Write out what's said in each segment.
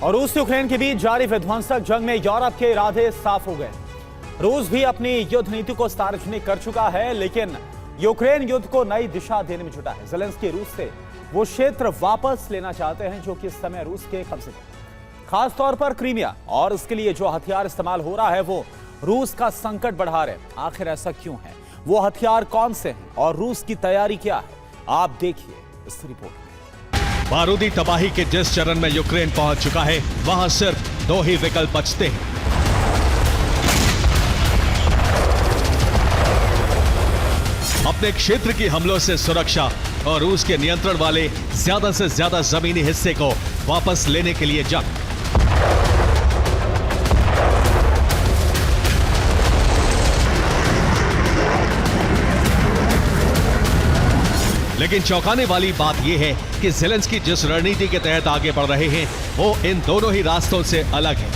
और रूस यूक्रेन के बीच जारी विध्वंसक जंग में यूरोप के इरादे साफ हो गए। रूस भी अपनी युद्ध नीति को सार्वजनिक कर चुका है, लेकिन यूक्रेन युद्ध को नई दिशा देने में जुटा है। ज़ेलेंस्की रूस से वो क्षेत्र वापस लेना चाहते हैं जो कि इस समय रूस के कब्जे में, खास तौर पर क्रीमिया, और इसके लिए जो हथियार इस्तेमाल हो रहा है वो रूस का संकट बढ़ा रहे। आखिर ऐसा क्यों है, वो हथियार कौन से हैं और रूस की तैयारी क्या है, आप देखिए इस रिपोर्ट में। बारूदी तबाही के जिस चरण में यूक्रेन पहुंच चुका है, वहां सिर्फ दो ही विकल्प बचते हैं। अपने क्षेत्र की हमलों से सुरक्षा और रूस के नियंत्रण वाले ज्यादा से ज्यादा जमीनी हिस्से को वापस लेने के लिए जंग। लेकिन चौंकाने वाली बात यह है कि ज़ेलेंस्की जिस रणनीति के तहत आगे बढ़ रहे हैं वो इन दोनों ही रास्तों से अलग है।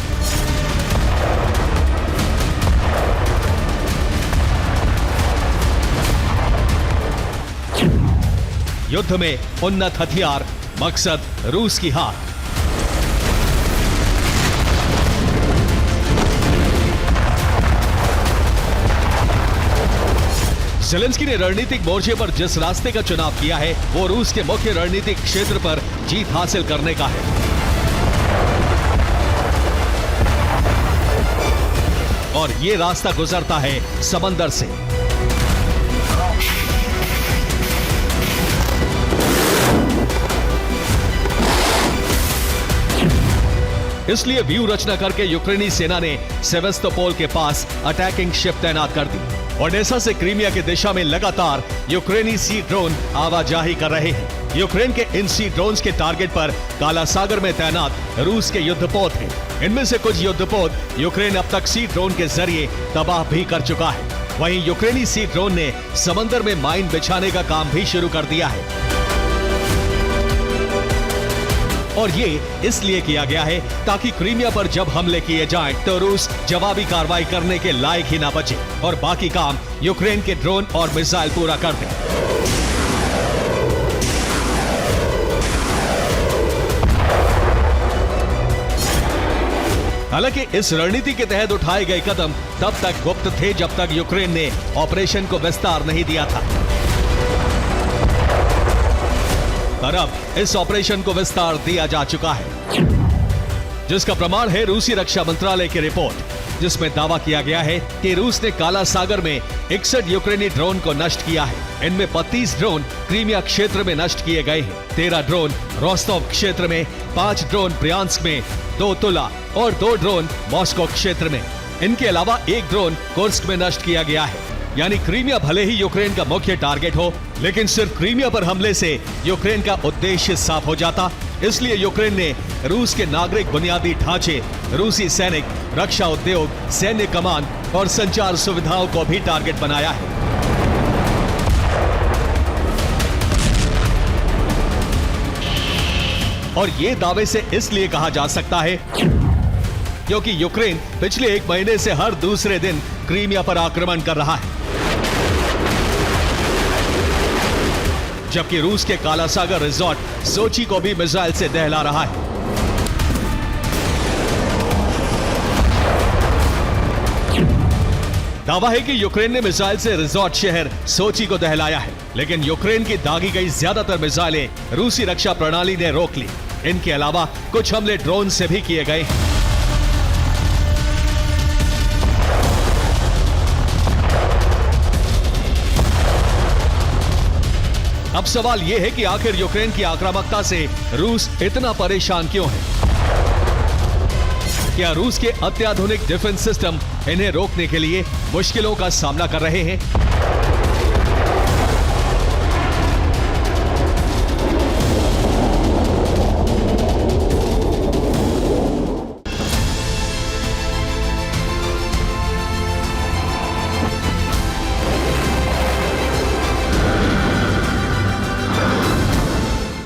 युद्ध में उन्नत हथियार, मकसद रूस की हार। ज़ेलेंस्की ने रणनीतिक मोर्चे पर जिस रास्ते का चुनाव किया है वो रूस के मुख्य रणनीतिक क्षेत्र पर जीत हासिल करने का है। और ये रास्ता गुजरता है समंदर से। इसलिए व्यू रचना करके यूक्रेनी सेना ने सेवेस्तोपोल के पास अटैकिंग शिप तैनात कर दी। ओडेसा से क्रीमिया की दिशा में लगातार यूक्रेनी सी ड्रोन आवाजाही कर रहे हैं। यूक्रेन के इन सी ड्रोन्स के टारगेट पर काला सागर में तैनात रूस के युद्धपोत हैं। इनमें से कुछ युद्धपोत यूक्रेन अब तक सी ड्रोन के जरिए तबाह भी कर चुका है। वहीं यूक्रेनी सी ड्रोन ने समंदर में माइन बिछाने का काम भी शुरू कर दिया है। और ये इसलिए किया गया है ताकि क्रीमिया पर जब हमले किए जाएं तो रूस जवाबी कार्रवाई करने के लायक ही ना बचे और बाकी काम यूक्रेन के ड्रोन और मिसाइल पूरा कर दें। हालांकि इस रणनीति के तहत उठाए गए कदम तब तक गुप्त थे जब तक यूक्रेन ने ऑपरेशन को विस्तार नहीं दिया था। और अब इस ऑपरेशन को विस्तार दिया जा चुका है, जिसका प्रमाण है रूसी रक्षा मंत्रालय की रिपोर्ट, जिसमें दावा किया गया है कि रूस ने काला सागर में 61 यूक्रेनी ड्रोन को नष्ट किया है। इनमें 32 ड्रोन क्रीमिया क्षेत्र में नष्ट किए गए हैं, 13 ड्रोन रोस्टोव क्षेत्र में, 5 ड्रोन ब्रियांस्क में, 2 तुला और 2 ड्रोन मॉस्को क्षेत्र में। इनके अलावा 1 ड्रोन कुर्स्क में नष्ट किया गया है। यानी क्रीमिया भले ही यूक्रेन का मुख्य टारगेट हो, लेकिन सिर्फ क्रीमिया पर हमले से यूक्रेन का उद्देश्य साफ हो जाता। इसलिए यूक्रेन ने रूस के नागरिक बुनियादी ढांचे, रूसी सैनिक, रक्षा उद्योग, सैन्य कमान और संचार सुविधाओं को भी टारगेट बनाया है। और ये दावे से इसलिए कहा जा सकता है क्योंकि यूक्रेन पिछले 1 महीने से हर दूसरे दिन क्रीमिया पर आक्रमण कर रहा है, जबकि रूस के काला सागर रिजॉर्ट सोची को भी मिसाइल से दहला रहा है। दावा है कि यूक्रेन ने मिसाइल से रिजॉर्ट शहर सोची को दहलाया है, लेकिन यूक्रेन की दागी गई ज्यादातर मिसाइलें रूसी रक्षा प्रणाली ने रोक ली। इनके अलावा कुछ हमले ड्रोन से भी किए गए हैं। अब सवाल यह है कि आखिर यूक्रेन की आक्रामकता से रूस इतना परेशान क्यों है? क्या रूस के अत्याधुनिक डिफेंस सिस्टम इन्हें रोकने के लिए मुश्किलों का सामना कर रहे हैं?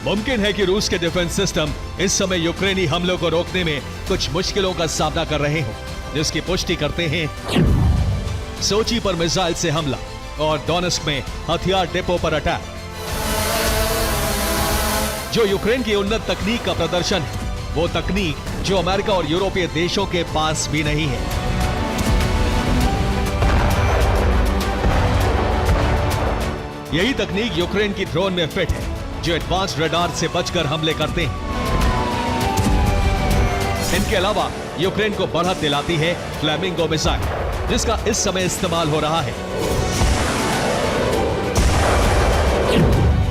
मुमकिन है कि रूस के डिफेंस सिस्टम इस समय यूक्रेनी हमलों को रोकने में कुछ मुश्किलों का सामना कर रहे हो, जिसकी पुष्टि करते हैं सोची पर मिसाइल से हमला और डोनेस्क में हथियार डिपो पर अटैक। जो यूक्रेन की उन्नत तकनीक का प्रदर्शन है वो तकनीक जो अमेरिका और यूरोपीय देशों के पास भी नहीं है। यही तकनीक यूक्रेन की ड्रोन में फिट है, जो एडवांस्ड रडार से बचकर हमले करते हैं। इनके अलावा यूक्रेन को बढ़त दिलाती है फ्लैमिंगो मिसाइल, जिसका इस समय इस्तेमाल हो रहा है।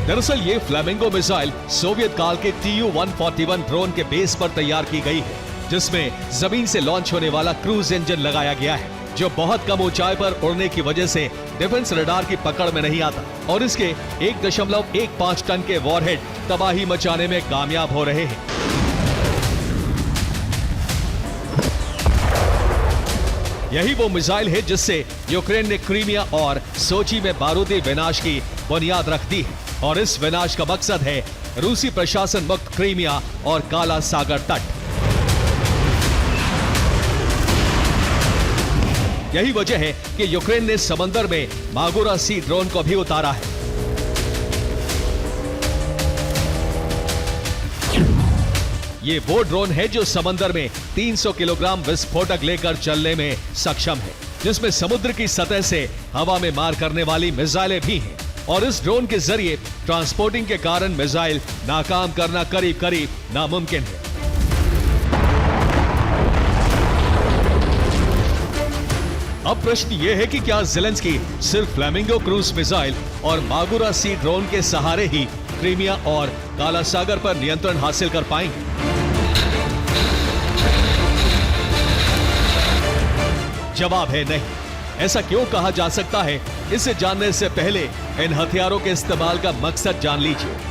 दरअसल ये फ्लैमिंगो मिसाइल सोवियत काल के Tu-141 ड्रोन के बेस पर तैयार की गई है, जिसमें जमीन से लॉन्च होने वाला क्रूज इंजन लगाया गया है, जो बहुत कम ऊंचाई पर उड़ने की वजह से डिफेंस रडार की पकड़ में नहीं आता और इसके 1.15 टन के वॉरहेड तबाही मचाने में कामयाब हो रहे हैं। यही वो मिसाइल है जिससे यूक्रेन ने क्रीमिया और सोची में बारूदी विनाश की बुनियाद रख दी है, और इस विनाश का मकसद है रूसी प्रशासन मुक्त क्रीमिया और काला सागर तट। यही वजह है कि यूक्रेन ने समंदर में मागोरा सी ड्रोन को भी उतारा है। ये वो ड्रोन है जो समंदर में 300 किलोग्राम विस्फोटक लेकर चलने में सक्षम है, जिसमें समुद्र की सतह से हवा में मार करने वाली मिसाइलें भी हैं, और इस ड्रोन के जरिए ट्रांसपोर्टिंग के कारण मिसाइल नाकाम करना करीब करीब नामुमकिन है। अब प्रश्न यह है कि क्या ज़ेलेंस्की सिर्फ फ्लैमिंगो क्रूज मिसाइल और मागोरा सी ड्रोन के सहारे ही क्रीमिया और काला सागर पर नियंत्रण हासिल कर पाएंगे? जवाब है नहीं। ऐसा क्यों कहा जा सकता है, इसे जानने से पहले इन हथियारों के इस्तेमाल का मकसद जान लीजिए।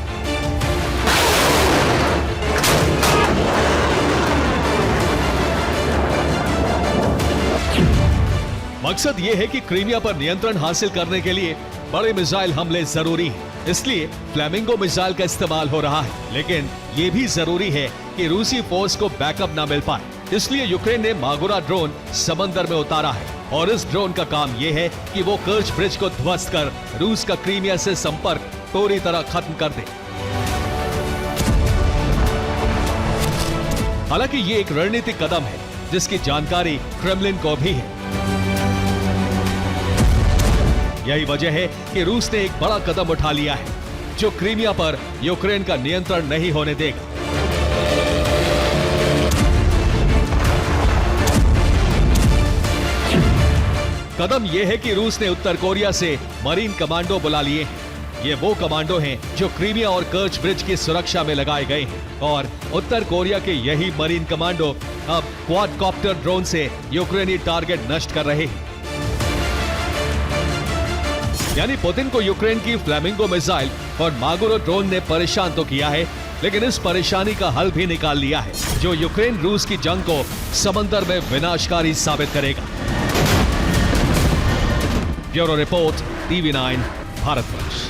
मकसद यह है कि क्रीमिया पर नियंत्रण हासिल करने के लिए बड़े मिसाइल हमले जरूरी हैं। इसलिए फ्लैमिंगो मिसाइल का इस्तेमाल हो रहा है, लेकिन यह भी जरूरी है कि रूसी फोर्स को बैकअप ना मिल पाए। इसलिए यूक्रेन ने मागोरा ड्रोन समंदर में उतारा है, और इस ड्रोन का काम यह है कि वो कर्च ब्रिज को ध्वस्त कर रूस का क्रीमिया से संपर्क पूरी तरह खत्म कर दे। हालांकि ये एक रणनीतिक कदम है, जिसकी जानकारी क्रेमलिन को भी है। यही वजह है कि रूस ने एक बड़ा कदम उठा लिया है, जो क्रीमिया पर यूक्रेन का नियंत्रण नहीं होने देगा। कदम यह है कि रूस ने उत्तर कोरिया से मरीन कमांडो बुला लिए हैं। ये वो कमांडो हैं जो क्रीमिया और कर्च ब्रिज की सुरक्षा में लगाए गए हैं, और उत्तर कोरिया के यही मरीन कमांडो अब क्वाडकॉप्टर ड्रोन से यूक्रेनी टारगेट नष्ट कर रहे हैं। यानी पुतिन को यूक्रेन की फ्लैमिंगो मिसाइल और मागोरा ड्रोन ने परेशान तो किया है, लेकिन इस परेशानी का हल भी निकाल लिया है, जो यूक्रेन रूस की जंग को समंदर में विनाशकारी साबित करेगा। Bureau report, TV9 Bharatvarsh.